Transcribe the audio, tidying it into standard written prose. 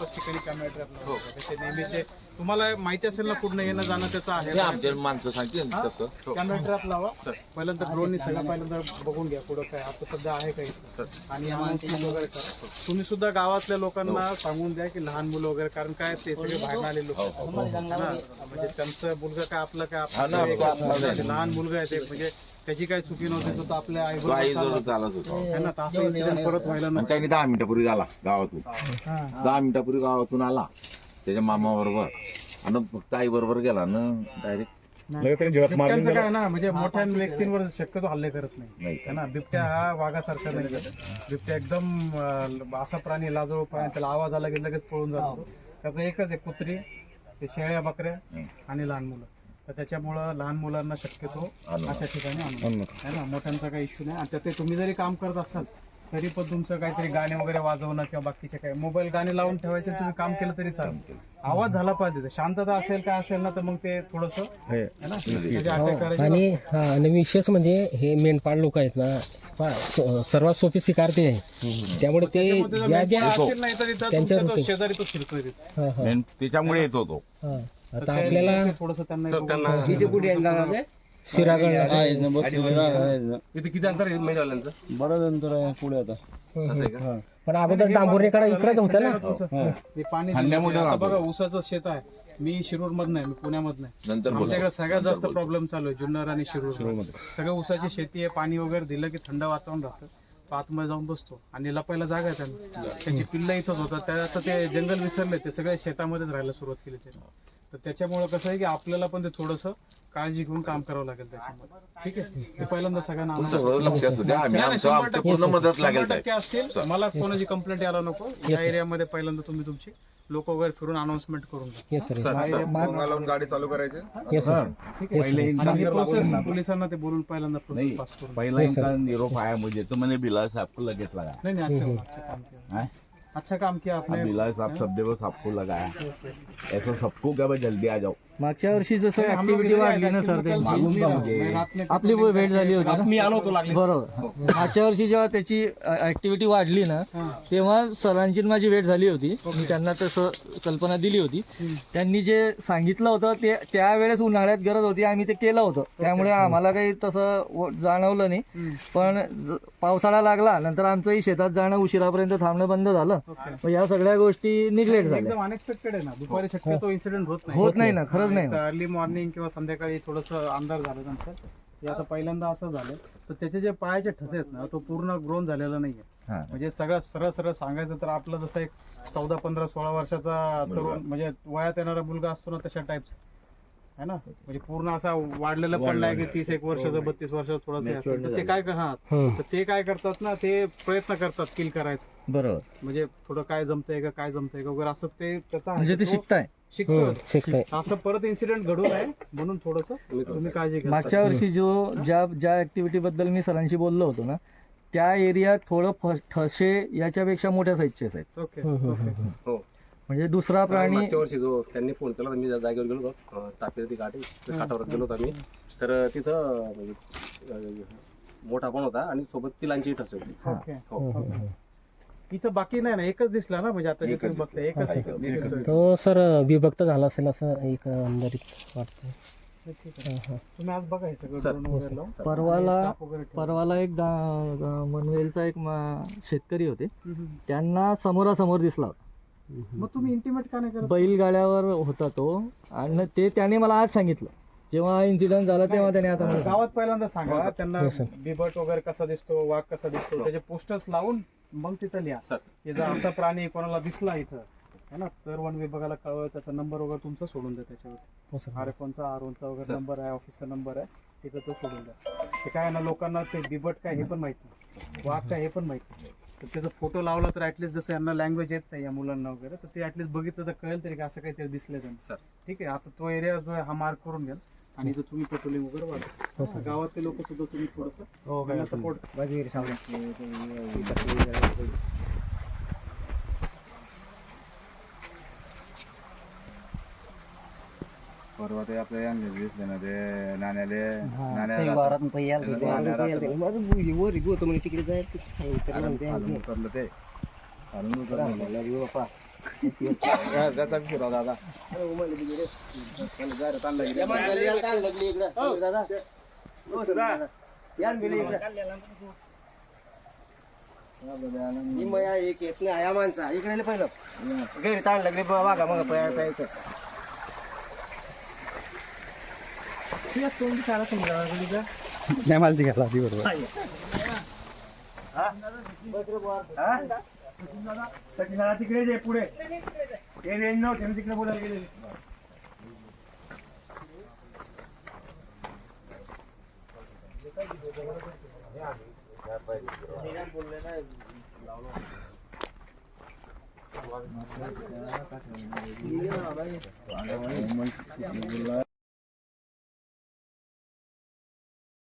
सर्वच ठिकाणी camera trap लावतात. त्याचे नेहमीचे तुम्हाला माहिती असेल ना पूर्ण येणं जाणं त्याचं आहे. आमच्या माणसं सांगतील तसं कॅमेरा ट्रॅप लावा. पहिल्यांदा ड्रोननी सगळं पहिल्यांदा बघून घ्या पुढं काय आता सध्या आहे काही आणि announcement वगैरे करा. तुम्ही सुद्धा गावातल्या लोकांना सांगून द्या की लहान मुलं वगैरे, कारण काय ते सगळे बाहेर आले लोक म्हणजे त्यांचं मुलगा काय आपलं काय लहान मुलगा आहे ते, म्हणजे त्याची काही चुकी नव्हती तो आपल्या आई चालत होतो आहे ना. असं इन्सिडेंट परत व्हायला नको. काही 10 मिनिटापूर्वी आला गावातून, 10 मिनिटापूर्वी गावातून आला त्याच्या मामा बरोबर आणि फक्त आई बरोबर गेला ना डायरेक्ट. बिबट्यांचं काय ना म्हणजे मोठ्या व्यक्तींवर शक्यतो हल्ले करत नाही है ना. बिबट्या हा वाघासारखा नाही. बिबट्या एकदम असा प्राणी लाजळू प्राणी, त्याला आवाज आला की लगेच पळून जातो. त्याचं एकच आहे कुत्री, ते शेळ्या बकऱ्या आणि लहान मुलं. तर त्याच्यामुळं लहान मुलांना शक्यतो अशा ठिकाणी आणू है ना. मोठ्यांचा काही इश्यू नाही. आणि ते तुम्ही जरी काम करत असाल तरी पण तुमचं काहीतरी गाणे वगैरे वाजवणं किंवा बाकीचे काय मोबाईल गाणे लावून ठेवायचे, तुम्ही काम केलं तरी चालेल. आवाज झाला पाहिजे, शांतता असेल काय असेल ना तर मग ते थोडंसं है ना अटॅक करायचं. आणि विशेष म्हणजे हे मेंढपाळ लोक आहेत ना, सर्वात सोपी शिकार ते आहे. त्यामुळे ते ज्या ज्या शेजारी तो शिरतोय त्याच्यामुळे येतो तो. आता आपल्याला थोडस त्यांना शिरागड इथे किती अंतर आहे मेंढवाल्यांचं? बरंच अंतर आहे पुढे आता. पण अगोदर डांबुर्णेकडे इकडे होतं ना ते पाणी. आता बघा ऊसाचं शेत आहे. मी शिरूर मध नाही, मी पुण्यामध नाही. आमच्याकडे सगळ्यात जास्त प्रॉब्लेम चालू आहे जुन्नर आणि शिरूर. सगळं ऊसाची शेती आहे. पाणी वगैरे दिलं की थंड वातावरण राहतं, आतमध्ये जाऊन बसतो आणि लपायला जागा आहे त्यांना. त्यांची पिल्लं इथंच होतात. त्या आता ते जंगल विसरले, ते सगळे शेतामध्येच राहायला सुरुवात केली त्यांनी. तर त्याच्यामुळे कसं आहे की आपल्याला पण ते थोडंसं काळजी घेऊन काम करावं लागेल त्याच्यामध्ये. ठीक आहे, ते पहिल्यांदा सगळ्यांना असतील. मला कोणाची कंप्लेंट यायला नको. या एरियामध्ये पहिल्यांदा तुम्ही तुमची लोक वगैरे फिरून अनाउन्समेंट करून द्या. गाडी चालू करायची. प्रोसेस पोलिसांना ते बोलून पहिल्यांदा प्रोसेस पास करून. पहिला इनका निरोप आया मुझे तो मैंने बिलास आपको लगेच लगा. नहीं अच्छा काम किया आपने. बिलास आप सब दिवस आपको लगाया. ऐसा सबको क्या जल्दी आ जाओ. मागच्या वर्षी जसं ऍक्टिव्हिटी वाढली ना सर, आपली भेट झाली होती. मी आलो होतो लागले. बरोबर. मागच्या वर्षी जेव्हा त्याची ऍक्टिव्हिटी वाढली ना, तेव्हा सरांची माझी भेट झाली होती. मी त्यांना तसं कल्पना दिली होती. त्यांनी जे सांगितलं होतं ते त्यावेळेस उन्हाळ्यात गरज होती, आम्ही ते केलं होतं. त्यामुळे आम्हाला काही तसं जाणवलं नाही. पण पावसाळा लागला नंतर आमचंही शेतात जाणं उशिरापर्यंत थांबणं बंद झालं. या सगळ्या गोष्टी निग्लेक्ट झाल्या. एकदम अनएक्सपेक्टेड आहे ना. दुपारी शक्यतो इन्सिडेंट होत नाही ना, खरंच नाही. अर्ली मॉर्निंग किंवा संध्याकाळी थोडस अंधार झालं नंतर हे आता पहिल्यांदा असं झालं. तर त्याचे जे पायाचे ठसे आहेत ना, तो पूर्ण ग्रोन झालेला नाहीये. म्हणजे सगळं सरळ सांगायचं तर आपलं जसं एक 14, 15, 16 वर्षाचा तरुण म्हणजे वयात येणारा मुलगा असतो ना, तशा टाईप्स है ना. म्हणजे पूर्ण असा वाढलेला पण नाही की 30-1 वर्षाचा 32 वर्षाचं थोडंसं असेल. तर ते काय तर ते काय करतात ना, ते प्रयत्न करतात किल करायचं. बरोबर. म्हणजे थोडं काय जमतंय का वगैरे असं ते त्याचा म्हणजे ते शिकताय. असं परत इन्सिडेंट घडू नये म्हणून थोडस तुम्ही काळजी घ्या. मागच्या वर्षी ज्या ऍक्टिव्हिटी बद्दल मी सरांशी बोललो होतो ना, त्या एरियात थोडं ठसे याच्यापेक्षा मोठ्या साईजचेच आहेत. ओके. म्हणजे दुसरा प्राणी. मागच्या वर्षी जो त्यांनी फोन केला मी जागेवर गेलो होतो. टाकली काठी काठावर गेलो होतो आम्ही. तर तिथं म्हणजे मोठा पण होता आणि सोबत तिलांची ठसे होती. इथं बाकी नाही ना, एकच दिसला ना. म्हणजे आता जे तुम्ही बघताय एकच. तो सर विभक्त झाला असेल असं एक अंदाजित वाटतं. तुम्ही आज बघा हे सगळं. परवाला एक मनवेलचा एक शेतकरी होते, त्यांना समोरासमोर दिसला होता. मग तुम्ही इंटिमेट का नाही करत? बैलगाड्यावर होता तो आणि त्याने मला आज सांगितलं. जेव्हा इन्सिडेंट झाला तेव्हा त्याने आता गावात पहिल्यांदा सांगा त्यांना बिबट वगैरे कसा दिसतो, वाघ कसा दिसतो, त्याचे पोस्टर्स लावून मग तिथं लिहा की जर असा प्राणी कोणाला दिसला इथं है ना, तर वन विभागाला कळवा. त्याचा नंबर वगैरे तुमचा सोडून द्या त्याच्यावर. R1चा वगैरे नंबर आहे, ऑफिसचा नंबर आहे, तिथं तो सोडून द्या. ते काय ना, लोकांना ते बिबट काय हे पण माहित नाही, वाघ काय हे पण माहित नाही. तर त्याचा फोटो लावला तर ऍटलीस्ट जसं यांना लँग्वेज येत नाही या मुलांना वगैरे, तर ते ऍटलीस्ट बघितलं तर कळेल तरी असं काहीतरी दिसलं त्यांना. ठीक आहे, आता तो एरिया जो आहे हा मार्क करून घ्या आणि जर तुम्ही पेट्रोलिंग वगैरे वाढवा. गावातले लोक सुद्धा तुम्ही थोडंसं सपोर्ट. परवा ते आपल्या दिसले ना ते नाण्याले त्याचा फिरा दादा एक येत नाही या माणसा इकडे पहिलं घरी ताण लागले बघा मग प्यायचं नाही मला ती घाला ती बरोबर तिकडे जे पुढे ते रेंज नव्हते तिकडे बोलायला गेले